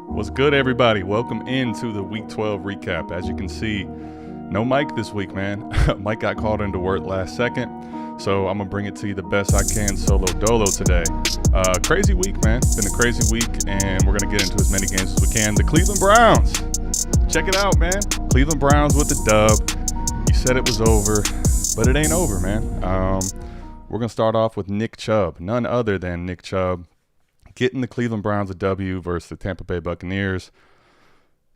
What's good, everybody? Welcome into the Week 12 recap. As you can see, no Mike this week, man. Mike got called into work last second, so I'm going to bring it to you the best I can solo dolo today. Crazy week, man. It's been a crazy week, and we're going to get into as many games as we can. The Cleveland Browns. Check it out, man. Cleveland Browns with the dub. You said it was over, but it ain't over, man. We're going to start off with Nick Chubb, none other than Nick Chubb, getting the Cleveland Browns a W versus the Tampa Bay Buccaneers.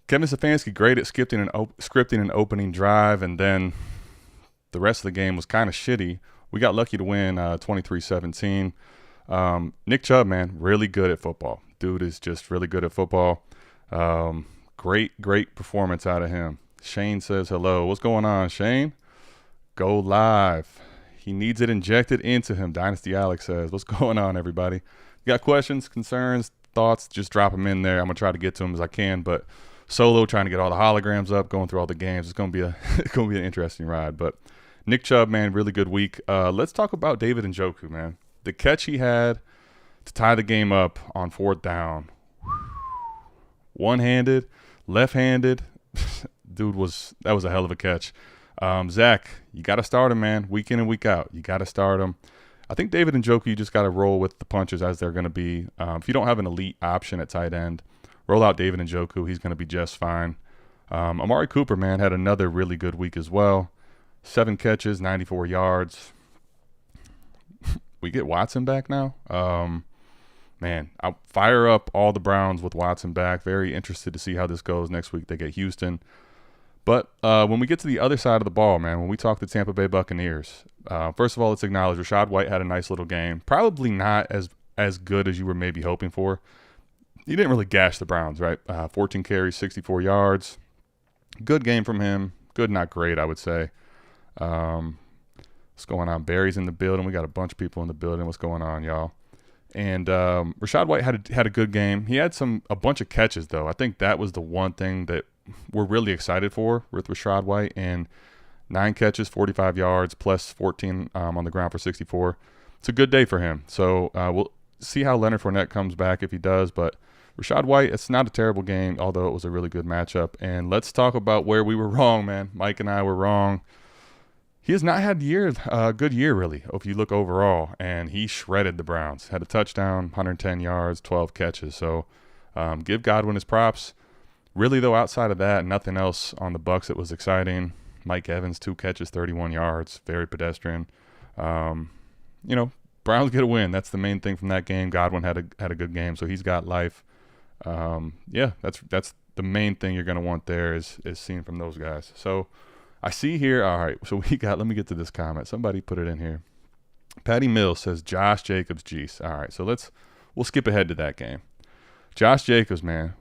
Kevin Stefanski great at scripting an opening drive, and then the rest of the game was kind of shitty. We got lucky to win 23-17. Nick Chubb, man, really good at football. Dude is just really good at football. Great performance out of him. Shane says hello. What's going on, Shane? Go live. He needs it injected into him, Dynasty Alex says. What's going on, everybody? Got questions, concerns, thoughts, just drop them in there. I'm going to try to get to them as I can, but solo trying to get all the holograms up, going through all the games. It's going to be an interesting ride. But Nick Chubb, man, really good week. Let's talk about David Njoku, man. The catch he had to tie the game up on fourth down. One-handed, left-handed. That was a hell of a catch. Zach, you got to start him, man. Week in and week out. You got to start him. I think David Njoku, you just got to roll with the punches as they're going to be. If you don't have an elite option at tight end, roll out David Njoku. He's going to be just fine. Amari Cooper, man, had another really good week as well. 7 catches, 94 yards. We get Watson back now. Man, I'll fire up all the Browns with Watson back. Very interested to see how this goes next week. They get Houston. But when we get to the other side of the ball, man, when we talk the Tampa Bay Buccaneers, first of all, let's acknowledge Rachaad White had a nice little game. Probably not as good as you were maybe hoping for. He didn't really gash the Browns, right? 14 carries, 64 yards. Good game from him. Good, not great, I would say. What's going on? Barry's in the building. We got a bunch of people in the building. What's going on, y'all? And Rachaad White had a good game. He had a bunch of catches, though. I think that was the one thing that we're really excited for with Rachaad White, and 9 catches, 45 yards, plus 14 on the ground for 64. It's a good day for him. So we'll see how Leonard Fournette comes back if he does. But Rachaad White, it's not a terrible game, although it was a really good matchup. And let's talk about where we were wrong, man. Mike and I were wrong. He has not had a good year, really, if you look overall. And he shredded the Browns. Had a touchdown, 110 yards, 12 catches. So give Godwin his props. Really, though, outside of that, nothing else on the Bucs that was exciting. Mike Evans, 2 catches, 31 yards, very pedestrian. Browns get a win. That's the main thing from that game. Godwin had a good game, so he's got life. That's the main thing you're going to want there is seeing from those guys. So I see here, all right, so let me get to this comment. Somebody put it in here. Patty Mills says Josh Jacobs, geez. All right, so we'll skip ahead to that game. Josh Jacobs, man,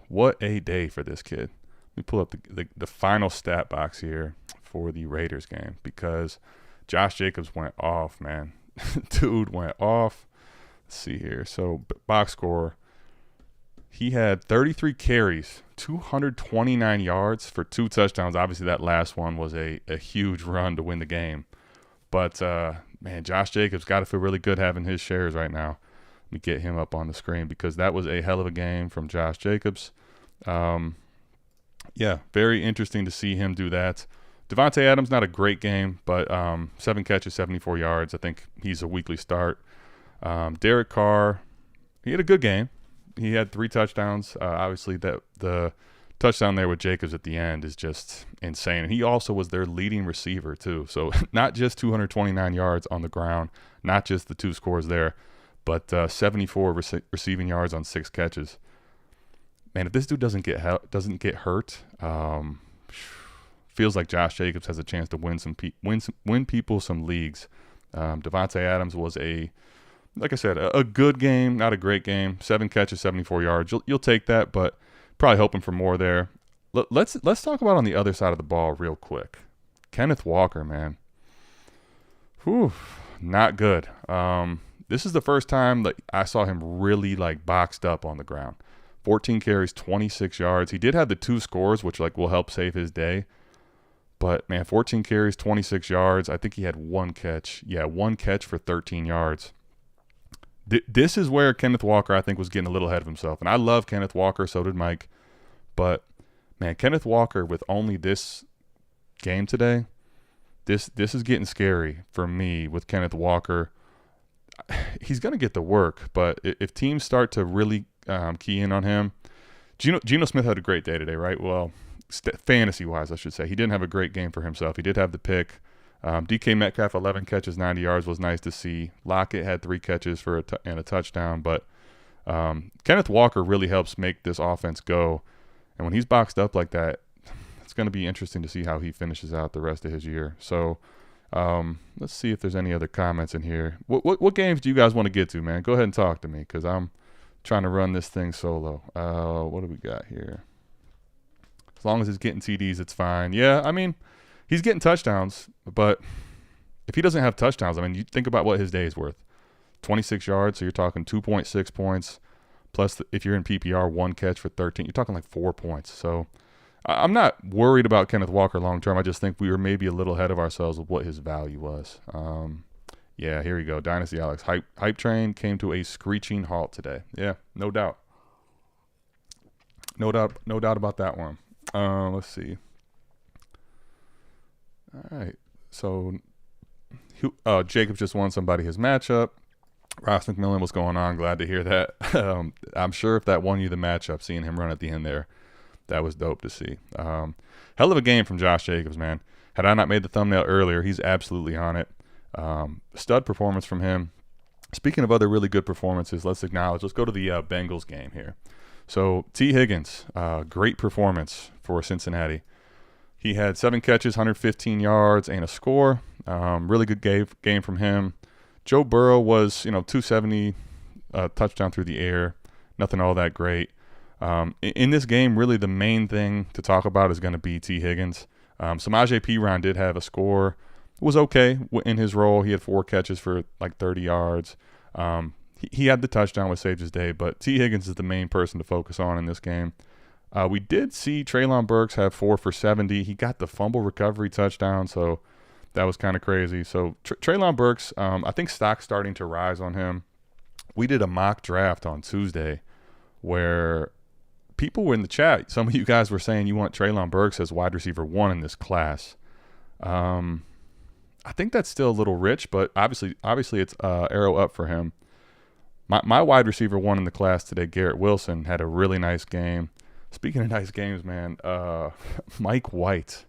what a day for this kid. Let me pull up the final stat box here for the Raiders game because Josh Jacobs went off, man. Dude went off. Let's see here. So box score, he had 33 carries, 229 yards for 2 touchdowns. Obviously, that last one was a huge run to win the game. But, man, Josh Jacobs got to feel really good having his shares right now. Let me get him up on the screen because that was a hell of a game from Josh Jacobs. Very interesting to see him do that. Devontae Adams, not a great game, but 7 catches, 74 yards. I think he's a weekly start. Derek Carr, he had a good game. He had 3 touchdowns. Obviously, the touchdown there with Jacobs at the end is just insane. And he also was their leading receiver too. So not just 229 yards on the ground, not just the 2 scores there, but 74 receiving yards on 6 catches. Man, if this dude doesn't get hurt, feels like Josh Jacobs has a chance to win people some leagues. Devontae Adams was like I said, a good game, not a great game. 7 catches, 74 yards. You'll take that, but probably hoping for more there. Let's talk about on the other side of the ball real quick. Kenneth Walker, man. Whew, not good. This is the first time that I saw him really like boxed up on the ground. 14 carries, 26 yards. He did have the 2 scores, which like will help save his day. But man, 14 carries, 26 yards. I think he had 1 catch. Yeah, 1 catch for 13 yards. This is where Kenneth Walker, I think, was getting a little ahead of himself. And I love Kenneth Walker, so did Mike. But, man, Kenneth Walker with only this game today, this is getting scary for me with Kenneth Walker. He's going to get the work, but if teams start to really key in on him, Geno Smith had a great day today, right? Well, fantasy-wise, I should say. He didn't have a great game for himself. He did have the pick. DK Metcalf, 11 catches, 90 yards was nice to see. Lockett had 3 catches and a touchdown. But Kenneth Walker really helps make this offense go. And when he's boxed up like that, it's going to be interesting to see how he finishes out the rest of his year. So let's see if there's any other comments in here. What games do you guys want to get to, man? Go ahead and talk to me because I'm trying to run this thing solo. What do we got here? As long as he's getting TDs, it's fine. Yeah, I mean, he's getting touchdowns, but if he doesn't have touchdowns, I mean, you think about what his day is worth. 26 yards, so you're talking 2.6 points. Plus, if you're in PPR, 1 catch for 13. You're talking like 4 points. So I'm not worried about Kenneth Walker long term. I just think we were maybe a little ahead of ourselves with what his value was. Yeah, here we go. Dynasty Alex. Hype train came to a screeching halt today. Yeah, no doubt. No doubt about that one. Let's see. All right. So Jacobs just won somebody his matchup. Ross McMillan, what's going on? Glad to hear that. I'm sure if that won you the matchup, seeing him run at the end there, that was dope to see. Hell of a game from Josh Jacobs, man. Had I not made the thumbnail earlier, he's absolutely on it. Stud performance from him. Speaking of other really good performances, let's go to the Bengals game here. So T. Higgins, great performance for Cincinnati. He had 7 catches, 115 yards, and a score. Really good game from him. Joe Burrow was, 270, touchdown through the air. Nothing all that great. In this game, really the main thing to talk about is going to be T. Higgins. Samaje Perine did have a score. It was okay in his role. He had 4 catches for like 30 yards. He had the touchdown, which saved his day, but T. Higgins is the main person to focus on in this game. We did see Treylon Burks have 4 for 70. He got the fumble recovery touchdown, so that was kind of crazy. So Treylon Burks, I think stock's starting to rise on him. We did a mock draft on Tuesday where people were in the chat. Some of you guys were saying you want Treylon Burks as wide receiver 1 in this class. I think that's still a little rich, but obviously it's arrow up for him. My wide receiver 1 in the class today, Garrett Wilson, had a really nice game. Speaking of nice games, man, Mike White,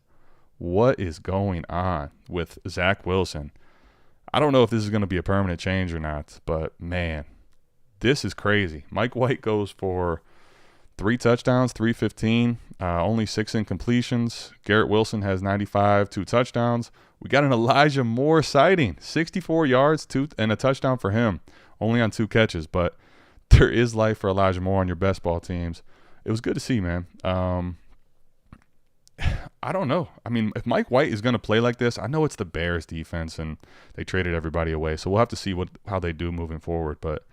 what is going on with Zach Wilson? I don't know if this is going to be a permanent change or not, but, man, this is crazy. Mike White goes for 3 touchdowns, 315, only 6 incompletions. Garrett Wilson has 95, 2 touchdowns. We got an Elijah Moore sighting, 64 yards, 2 and a touchdown for him, only on 2 catches. But there is life for Elijah Moore on your best ball teams. It was good to see, man. I don't know. I mean, if Mike White is going to play like this, I know it's the Bears defense and they traded everybody away. So we'll have to see how they do moving forward. But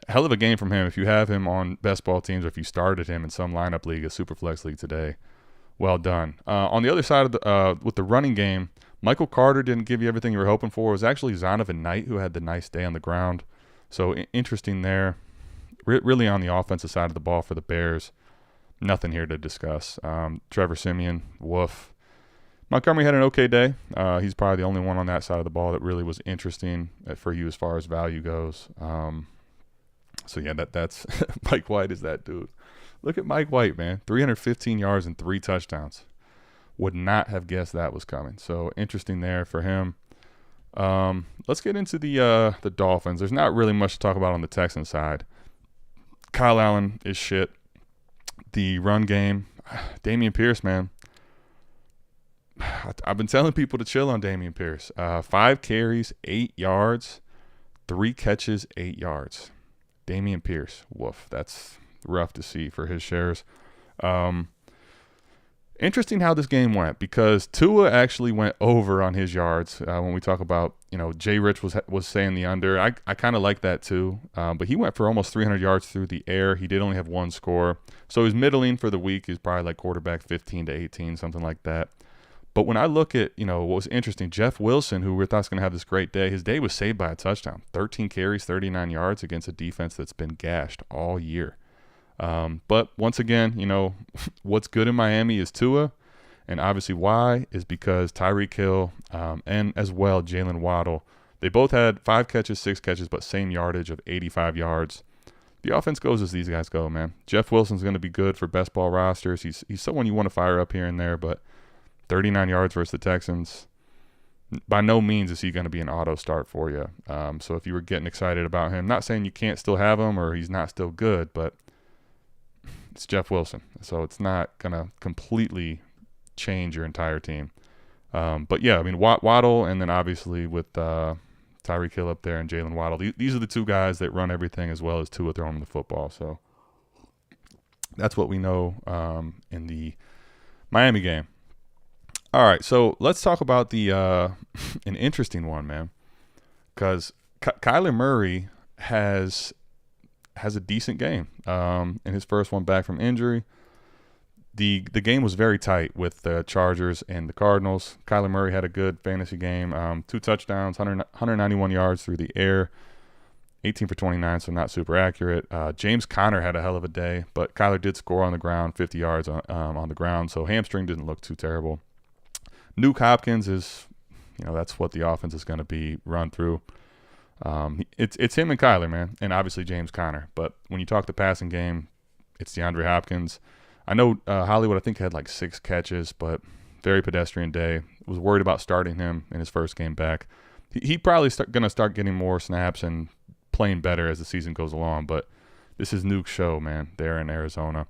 hell of a game from him. If you have him on best ball teams or if you started him in some lineup league, a Superflex league today, well done. On the other side of with the running game, Michael Carter didn't give you everything you were hoping for. It was actually Zonovan Knight who had the nice day on the ground. So interesting there. Really on the offensive side of the ball for the Bears. Nothing here to discuss. Trevor Siemian, woof. Montgomery had an okay day. He's probably the only one on that side of the ball that really was interesting for you as far as value goes. So, yeah, that's Mike White is that dude. Look at Mike White, man. 315 yards and 3 touchdowns. Would not have guessed that was coming. So interesting there for him. Let's get into the Dolphins. There's not really much to talk about on the Texans side. Kyle Allen is shit. The run game, Dameon Pierce, man. I've been telling people to chill on Dameon Pierce. 5 carries, 8 yards, 3 catches, 8 yards. Dameon Pierce, woof. That's rough to see for his shares. Interesting how this game went, because Tua actually went over on his yards. When we talk about, Jay Rich was saying the under. I kind of like that too. But he went for almost 300 yards through the air. He did only have 1 score. So his middling for the week is probably like quarterback 15 to 18, something like that. But when I look at, what was interesting, Jeff Wilson, who we thought was going to have this great day, his day was saved by a touchdown. 13 carries, 39 yards against a defense that's been gashed all year. But once again, what's good in Miami is Tua, and obviously why is because Tyreek Hill and as well Jalen Waddle, they both had 5 catches, 6 catches, but same yardage of 85 yards. The offense goes as these guys go, man. Jeff Wilson's going to be good for best ball rosters. He's someone you want to fire up here and there, but 39 yards versus the Texans, by no means is he going to be an auto start for you. So if you were getting excited about him, not saying you can't still have him or he's not still good, but it's Jeff Wilson, so it's not going to completely change your entire team. But, yeah, I mean, Waddle, and then obviously with Tyreek Hill up there and Jalen Waddle, these are the 2 guys that run everything as well as Tua throwing the football. So that's what we know in the Miami game. All right, so let's talk about the an interesting one, man, because Kyler Murray has a decent game in his first one back from injury. The game was very tight with the Chargers and the Cardinals. Kyler Murray had a good fantasy game, 2 touchdowns, 191 yards through the air, 18 for 29, so not super accurate. James Conner had a hell of a day, but Kyler did score on the ground, 50 yards on the ground, so hamstring didn't look too terrible. Nuke Hopkins is, that's what the offense is going to be run through. It's him and Kyler, man, and obviously James Conner. But when you talk the passing game, it's DeAndre Hopkins. I know Hollywood, I think, had like 6 catches, but very pedestrian day. Was worried about starting him in his first game back. He probably going to start getting more snaps and playing better as the season goes along, but this is Nuke's show, man, there in Arizona.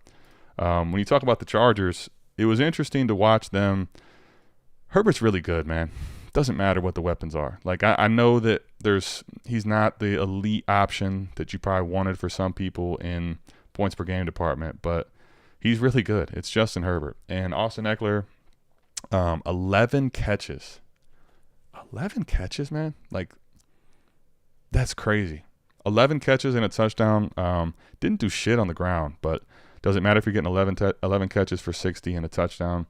When you talk about the Chargers, it was interesting to watch them. Herbert's really good, man. Doesn't matter what the weapons are. Like, I know that he's not the elite option that you probably wanted for some people in points per game department, but he's really good. It's Justin Herbert. And Austin Eckler, 11 catches. 11 catches, man? Like, that's crazy. 11 catches and a touchdown. Didn't do shit on the ground, but doesn't matter if you're getting 11 catches for 60 and a touchdown.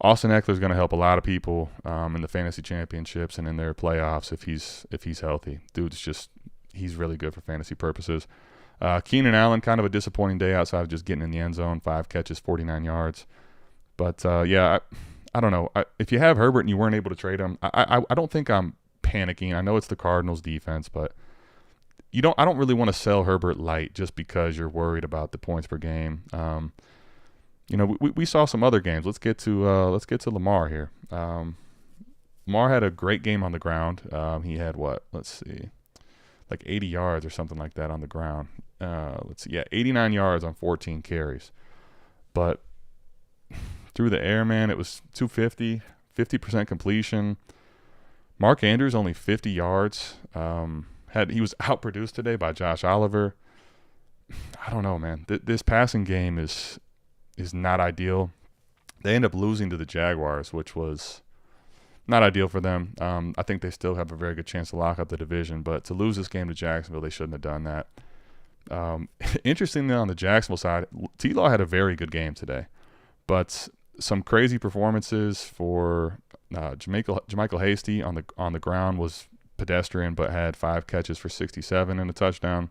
Austin Eckler is going to help a lot of people in the fantasy championships and in their playoffs if he's healthy. He's really good for fantasy purposes. Keenan Allen, kind of a disappointing day outside of just getting in the end zone, 5 catches, 49 yards. But, I don't know. If you have Herbert and you weren't able to trade him, I don't think I'm panicking. I know it's the Cardinals defense, but I don't really want to sell Herbert light just because you're worried about the points per game. We saw some other games. Let's get to Lamar here. Lamar had a great game on the ground. He had like 80 yards or something like that on the ground. 89 yards on 14 carries. But through the air, man, it was 250, 50% completion. Mark Andrews only 50 yards. He was outproduced today by Josh Oliver. I don't know, man. This passing game is not ideal. They end up losing to the Jaguars, which was not ideal for them. I think they still have a very good chance to lock up the division, but to lose this game to Jacksonville, they shouldn't have done that. Interestingly, on the Jacksonville side, T-Law had a very good game today, but some crazy performances for Jermichael Hasty on the ground was pedestrian, but had 5 catches for 67 and a touchdown.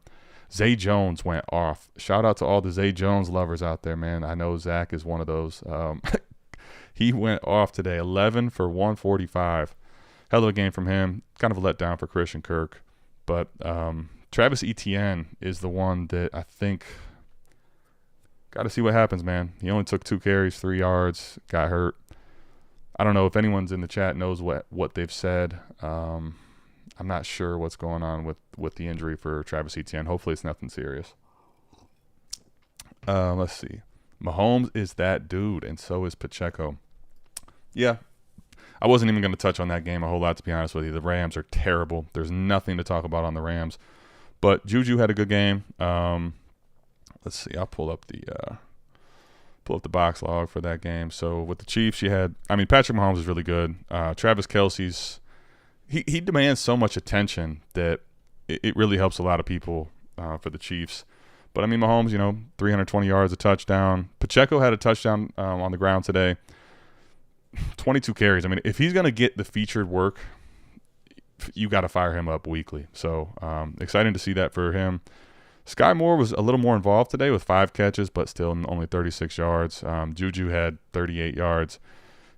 Zay Jones went off. Shout out to all the Zay Jones lovers out there, man. I know Zach is one of those. He went off today, 11 for 145. Hell of a game from him. Kind of a letdown for Christian Kirk. But Travis Etienne is the one that I think got to see what happens, man. He only took 2 carries, 3 yards, got hurt. I don't know if anyone's in the chat knows what they've said. I'm not sure what's going on with the injury for Travis Etienne. Hopefully it's nothing serious. Let's see. Mahomes is that dude, and so is Pacheco. Yeah, I wasn't even going to touch on that game a whole lot, to be honest with you. The Rams are terrible. There's nothing to talk about on the Rams. But Juju had a good game. Let's see. I'll pull up the box log for that game. So with the Chiefs, Patrick Mahomes is really good. Travis Kelce's he demands so much attention that it really helps a lot of people for the Chiefs. But Mahomes, 320 yards, a touchdown. Pacheco had a touchdown on the ground today. 22 carries. If he's going to get the featured work, you got to fire him up weekly. So exciting to see that for him. Sky Moore was a little more involved today with 5 catches, but still only 36 yards. Juju had 38 yards.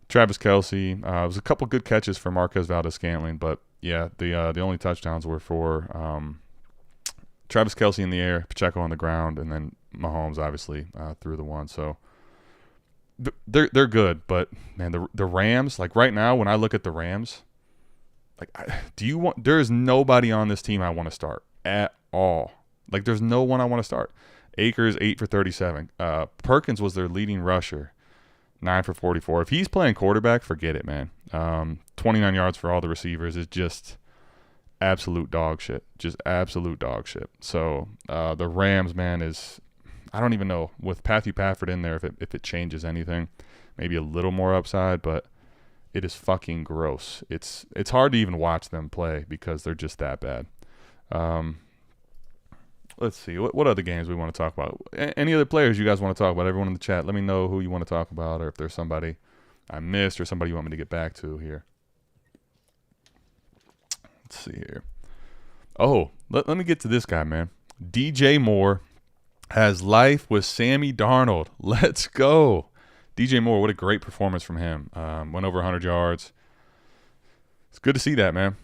Travis Kelce, was a couple good catches for Marquez Valdes-Scantling, but yeah, the only touchdowns were for Travis Kelce in the air, Pacheco on the ground, and then Mahomes obviously threw the one. So they're good, but man, the Rams, like right now, when I look at the Rams, there is nobody on this team I want to start at all. Like there's no one I want to start. Akers 8 for 37. Perkins was their leading rusher, 9 for 44. If he's playing quarterback, forget it, man. 29 yards for all the receivers is just absolute dog shit. Just absolute dog shit. So the Rams, man, I don't even know with Matthew Pafford in there if it changes anything. Maybe a little more upside, but it is fucking gross. It's hard to even watch them play because they're just that bad. Let's see. What other games we want to talk about? Any other players you guys want to talk about? Everyone in the chat, let me know who you want to talk about or if there's somebody I missed or somebody you want me to get back to here. Let's see here. Oh, let me get to this guy, man. DJ Moore has life with Sammy Darnold. Let's go. DJ Moore, what a great performance from him. Went over 100 yards. It's good to see that, man.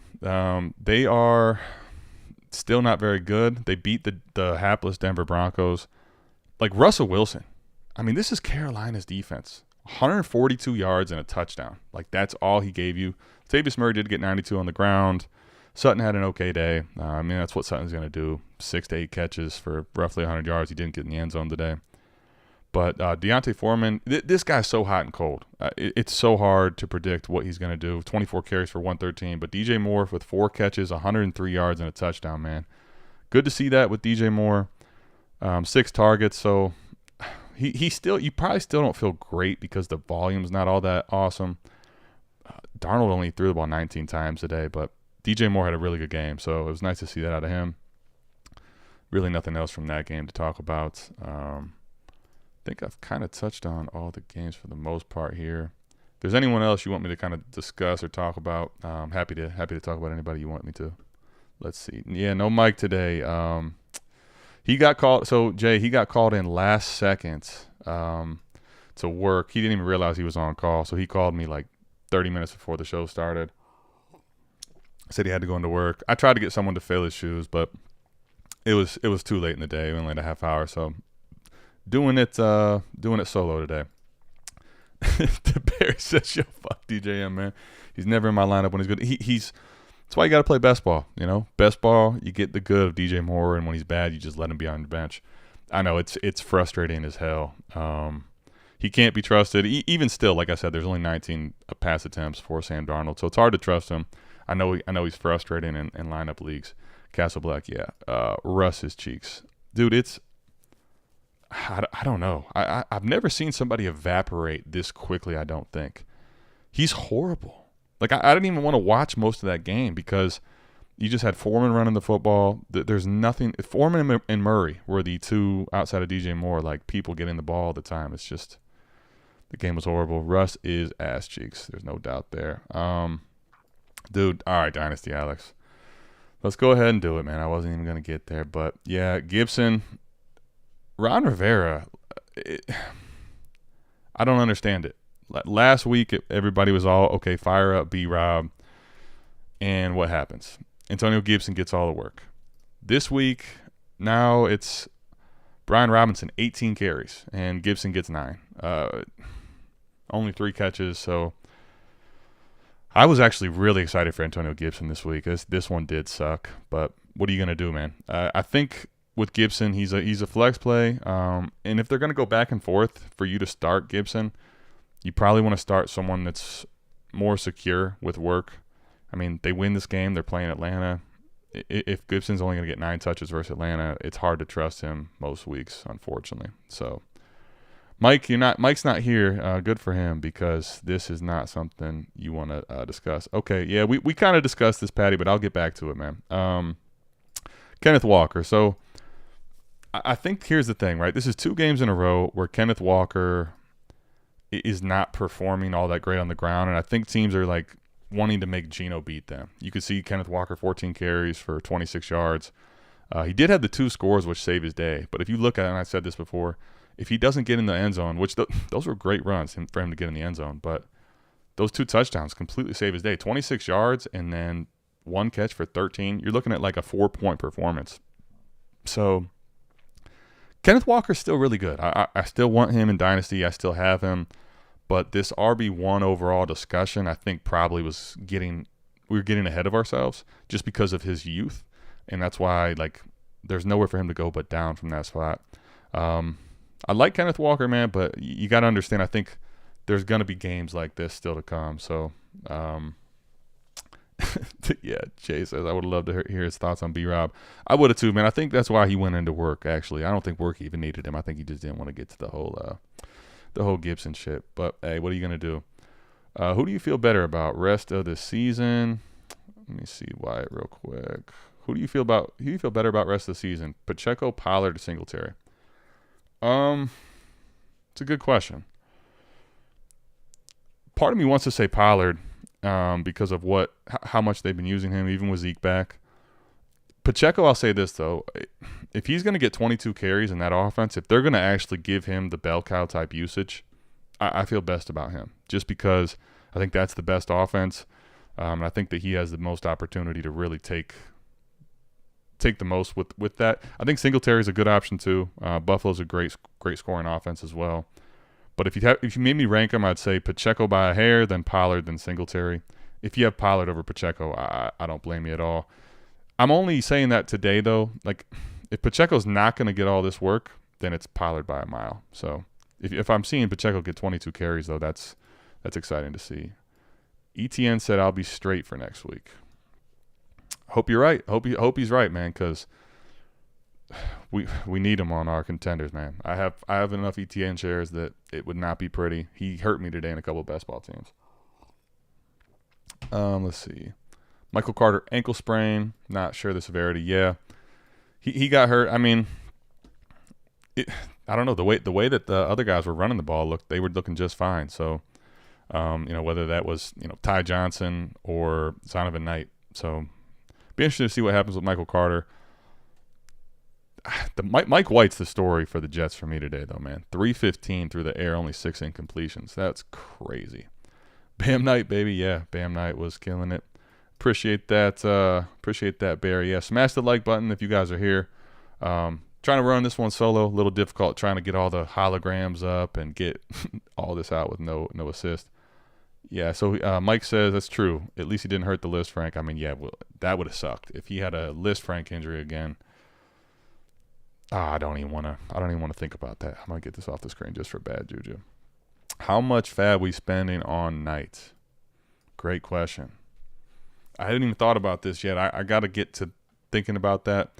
They are still not very good. They beat the hapless Denver Broncos. Like Russell Wilson. This is Carolina's defense. 142 yards and a touchdown. Like that's all he gave you. Latavius Murray did get 92 on the ground. Sutton had an okay day. That's what Sutton's going to do. 6 to 8 catches for roughly 100 yards. He didn't get in the end zone today. But Deontay Foreman, this guy's so hot and cold. It's so hard to predict what he's going to do. 24 carries for 113. But DJ Moore with 4 catches, 103 yards, and a touchdown, man. Good to see that with DJ Moore. 6 targets. So you probably still don't feel great because the volume's not all that awesome. Darnold only threw the ball 19 times today, but DJ Moore had a really good game. So it was nice to see that out of him. Really nothing else from that game to talk about. I think I've kind of touched on all the games for the most part here. If there's anyone else you want me to kind of discuss or talk about, happy to talk about anybody you want me to. Let's see. Yeah, no Mike today. He got called. So Jay, he got called in last second to work. He didn't even realize he was on call, so he called me like 30 minutes before the show started. Said he had to go into work. I tried to get someone to fill his shoes, but it was too late in the day. We only had a half hour, so doing it solo today. The Barry says, "Yo, fuck DJM, man. He's never in my lineup when he's good. That's why you got to play best ball. Best ball. You get the good of DJ Moore, and when he's bad, you just let him be on the bench. I know it's frustrating as hell. He can't be trusted. Even still, like I said, there's only 19 pass attempts for Sam Darnold, so it's hard to trust him. I know he's frustrating in lineup leagues. Castle Black, yeah. Russ's cheeks, dude. I don't know. I've never seen somebody evaporate this quickly. I don't think he's horrible. Like I didn't even want to watch most of that game because you just had Foreman running the football. There's nothing. Foreman and Murray were the two outside of DJ Moore. Like people getting the ball all the time. It's just the game was horrible. Russ is ass cheeks. There's no doubt there. Dude, all right, Dynasty Alex. Let's go ahead and do it, man. I wasn't even going to get there. But, yeah, Gibson, Ron Rivera, I don't understand it. Last week, everybody was all, okay, fire up B-Rob. And what happens? Antonio Gibson gets all the work. This week, now it's Brian Robinson, 18 carries, and Gibson gets 9. Only 3 catches, so I was actually really excited for Antonio Gibson this week. This one did suck, but what are you going to do, man? I think with Gibson, he's a flex play, and if they're going to go back and forth for you to start Gibson, you probably want to start someone that's more secure with work. I mean, they win this game. They're playing Atlanta. If Gibson's only going to get 9 touches versus Atlanta, it's hard to trust him most weeks, unfortunately. So, Mike's not here. Good for him, because this is not something you want to discuss. Okay, yeah, we kind of discussed this, Patty, but I'll get back to it, man. Kenneth Walker. So, I think here's the thing, right? This is 2 games in a row where Kenneth Walker is not performing all that great on the ground, and I think teams are like wanting to make Geno beat them. You could see Kenneth Walker 14 carries for 26 yards. He did have the 2 scores, which saved his day. But if you look at it, and I said this before, if he doesn't get in the end zone, which those were great runs for him to get in the end zone, but those 2 touchdowns completely saved his day. 26 yards and then 1 catch for 13. You're looking at like a 4-point performance. So Kenneth Walker's still really good. I still want him in Dynasty. I still have him. But this RB1 overall discussion, I think probably we were getting ahead of ourselves just because of his youth. And that's why, like, there's nowhere for him to go but down from that spot. I like Kenneth Walker, man, but you got to understand, I think there's going to be games like this still to come. So, yeah, Jay says, I would love to hear his thoughts on B-Rob. I would have too, man. I think that's why he went into work, actually. I don't think work even needed him. I think he just didn't want to get to the whole Gibson shit. But, hey, what are you going to do? Who do you feel better about rest of the season? Let me see Wyatt real quick. Who do you feel better about rest of the season? Pacheco, Pollard, or Singletary? It's a good question. Part of me wants to say Pollard because of how much they've been using him, even with Zeke back. Pacheco, I'll say this, though. If he's going to get 22 carries in that offense, if they're going to actually give him the bell cow type usage, I feel best about him just because I think that's the best offense. And I think that he has the most opportunity to really take the most with that. I think Singletary is a good option too. Buffalo's a great scoring offense as well. But if you made me rank them, I'd say Pacheco by a hair, then Pollard, then Singletary. If you have Pollard over Pacheco, I don't blame you at all. I'm only saying that today though. Like, if Pacheco's not going to get all this work, then it's Pollard by a mile. So if I'm seeing Pacheco get 22 carries though, that's exciting to see. ETN said I'll be straight for next week. Hope you're right. Hope he's right, man, because we need him on our contenders, man. I have enough ETN shares that it would not be pretty. He hurt me today in a couple of best ball teams. Let's see. Michael Carter ankle sprain. Not sure the severity. Yeah, he got hurt. I mean, I don't know the way that the other guys were running the ball they were looking just fine. So, whether that was Ty Johnson or Zonovan Knight. So, be interested to see what happens with Michael Carter. Mike White's the story for the Jets for me today, though, man. 315 through the air, only 6 incompletions. That's crazy. Bam Knight, baby. Yeah, Bam Knight was killing it. Appreciate that, Barry. Yeah, smash the like button if you guys are here. Trying to run this one solo. A little difficult trying to get all the holograms up and get all this out with no assist. Yeah, so Mike says that's true. At least he didn't hurt the Liz Frank. I mean, yeah, well, that would have sucked if he had a Liz Frank injury again. I don't even want to think about that. I'm gonna get this off the screen just for bad juju. How much fab we spending on Knight? Great question. I hadn't even thought about this yet. I got to get to thinking about that.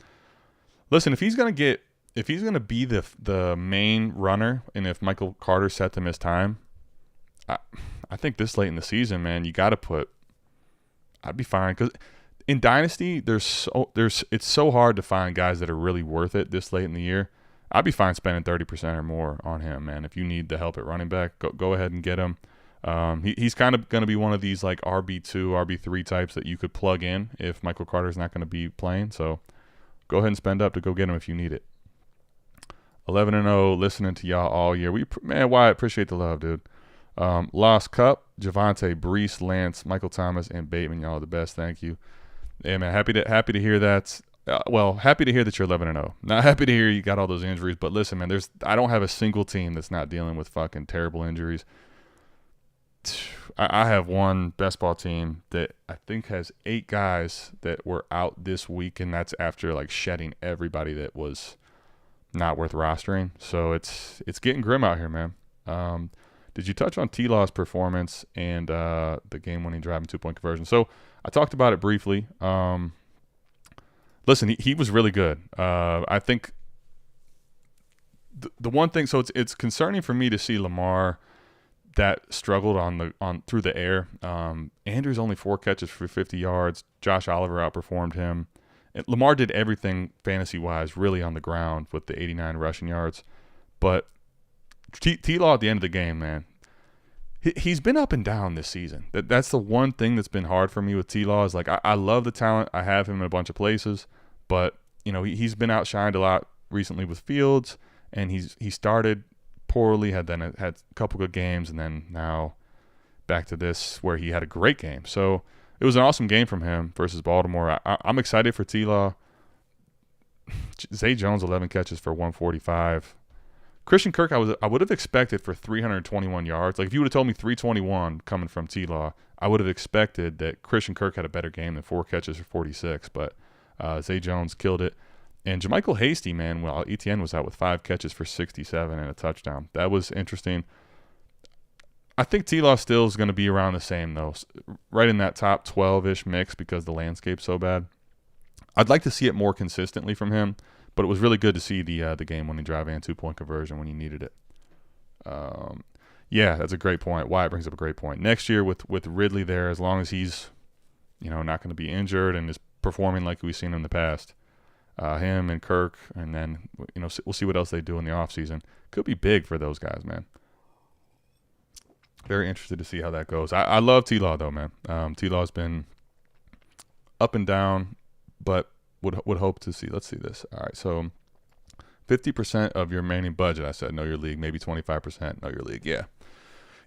Listen, if he's gonna be the main runner, and if Michael Carter set to miss time, I think this late in the season, man, you got to put. I'd be fine because in Dynasty, it's so hard to find guys that are really worth it this late in the year. I'd be fine spending 30% or more on him, man. If you need the help at running back, go ahead and get him. He's kind of going to be one of these like RB2, RB3 types that you could plug in if Michael Carter's not going to be playing. So go ahead and spend up to go get him if you need it. 11-0, listening to y'all all year. Wyatt, appreciate the love, dude. Lost Cup, Javante, Brees, Lance, Michael Thomas, and Bateman. Y'all are the best. Thank you. Yeah, man, happy to hear that. Well, happy to hear that you're 11-0. Not happy to hear you got all those injuries, but listen, man, I don't have a single team that's not dealing with fucking terrible injuries. I have one best ball team that I think has 8 guys that were out this week, and that's after like shedding everybody that was not worth rostering. So it's getting grim out here, man. Did you touch on T-Law's performance and the game-winning drive and 2-point conversion? So I talked about it briefly. Listen, he was really good. I think the one thing, so it's concerning for me to see Lamar that struggled on through the air. Andrews only 4 catches for 50 yards. Josh Oliver outperformed him. And Lamar did everything fantasy-wise really on the ground with the 89 rushing yards. But T-Law at the end of the game, man, he's been up and down this season. That's the one thing that's been hard for me with T-Law is like I love the talent. I have him in a bunch of places. But, you know, he's been outshined a lot recently with Fields, and he started poorly, had a couple good games, and then now back to this where he had a great game. So it was an awesome game from him versus Baltimore. I'm excited for T-Law. Zay Jones, 11 catches for 145. Christian Kirk, I would have expected for 321 yards. Like if you would have told me 321 coming from T-Law, I would have expected that Christian Kirk had a better game than 4 catches for 46. But Zay Jones killed it. And JaMychal Hasty, man, well, Etienne was out with 5 catches for 67 and a touchdown. That was interesting. I think T-Law still is going to be around the same, though. Right in that top 12-ish mix because the landscape's so bad. I'd like to see it more consistently from him, but it was really good to see the game-winning drive and 2-point conversion when you needed it. Yeah, that's a great point. Wyatt brings up a great point. Next year with Ridley there, as long as he's not going to be injured and is performing like we've seen in the past, him and Kirk, and then we'll see what else they do in the offseason. Could be big for those guys, man. Very interested to see how that goes. I love T-Law, though, man. T-Law's been up and down, but would hope to see. Let's see this. All right, so 50% of your remaining budget, I said, know your league. Maybe 25%, know your league. Yeah.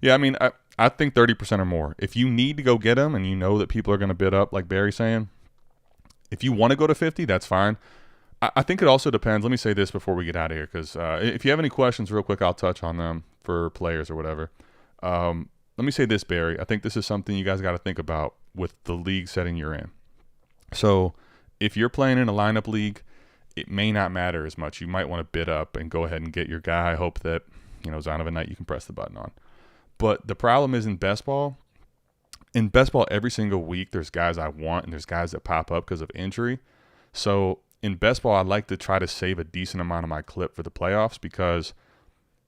I mean, I think 30% or more. If you need to go get them and you know that people are going to bid up, like Barry's saying, if you want to go to 50, that's fine. I think it also depends. Let me say this before we get out of here, because if you have any questions real quick, I'll touch on them for players or whatever. Let me say this, Barry. I think this is something you guys got to think about with the league setting you're in. So if you're playing in a lineup league, it may not matter as much. You might want to bid up and go ahead and get your guy. Hope that, Zonovan Knight you can press the button on. But the problem is in best ball, every single week there's guys I want and there's guys that pop up because of injury. So in best ball, I like to try to save a decent amount of my clip for the playoffs, because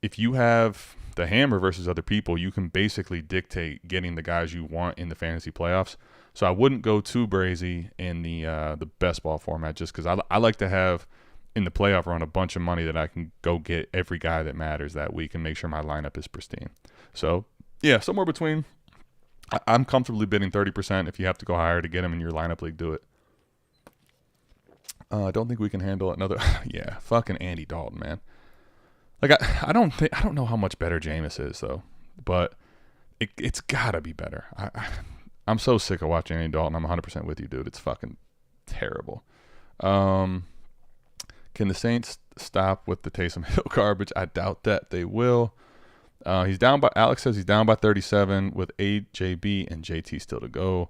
if you have the hammer versus other people, you can basically dictate getting the guys you want in the fantasy playoffs. So I wouldn't go too brazy in the best ball format, just because I like to have in the playoff run a bunch of money that I can go get every guy that matters that week and make sure my lineup is pristine. So yeah, somewhere between. I'm comfortably bidding 30%. If you have to go higher to get him in your lineup league, do it. I don't think we can handle another. Yeah, fucking Andy Dalton, man. Like I don't know how much better Jameis is though, but it's gotta be better. I'm so sick of watching Andy Dalton. I'm 100% with you, dude. It's fucking terrible. Can the Saints stop with the Taysom Hill garbage? I doubt that they will. Alex says he's down by 37 with AJB and JT still to go.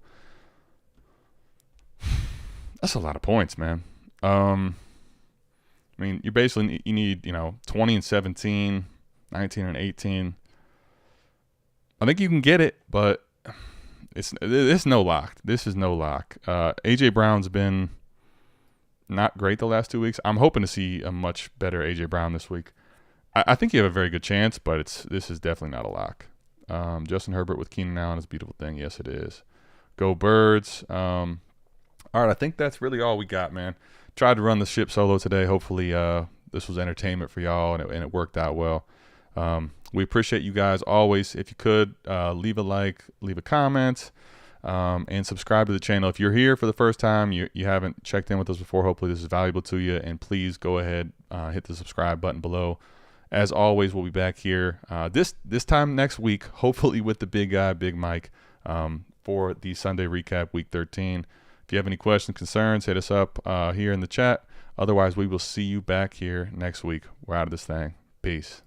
That's a lot of points, man. I mean, you need 20 and 17, 19 and 18. I think you can get it, but it's no lock. This is no lock. AJ Brown's been not great the last 2 weeks. I'm hoping to see a much better AJ Brown this week. I think you have a very good chance, but this is definitely not a lock. Justin Herbert with Keenan Allen is a beautiful thing. Yes, it is. Go Birds. All right, I think that's really all we got, man. Tried to run the ship solo today. Hopefully this was entertainment for y'all, and it worked out well. We appreciate you guys always. If you could, leave a like, leave a comment, and subscribe to the channel. If you're here for the first time, you haven't checked in with us before, hopefully this is valuable to you, and please go ahead, hit the subscribe button below. As always, we'll be back here this time next week, hopefully with the big guy, Big Mike, for the Sunday recap, Week 13. If you have any questions, concerns, hit us up here in the chat. Otherwise, we will see you back here next week. We're out of this thing. Peace.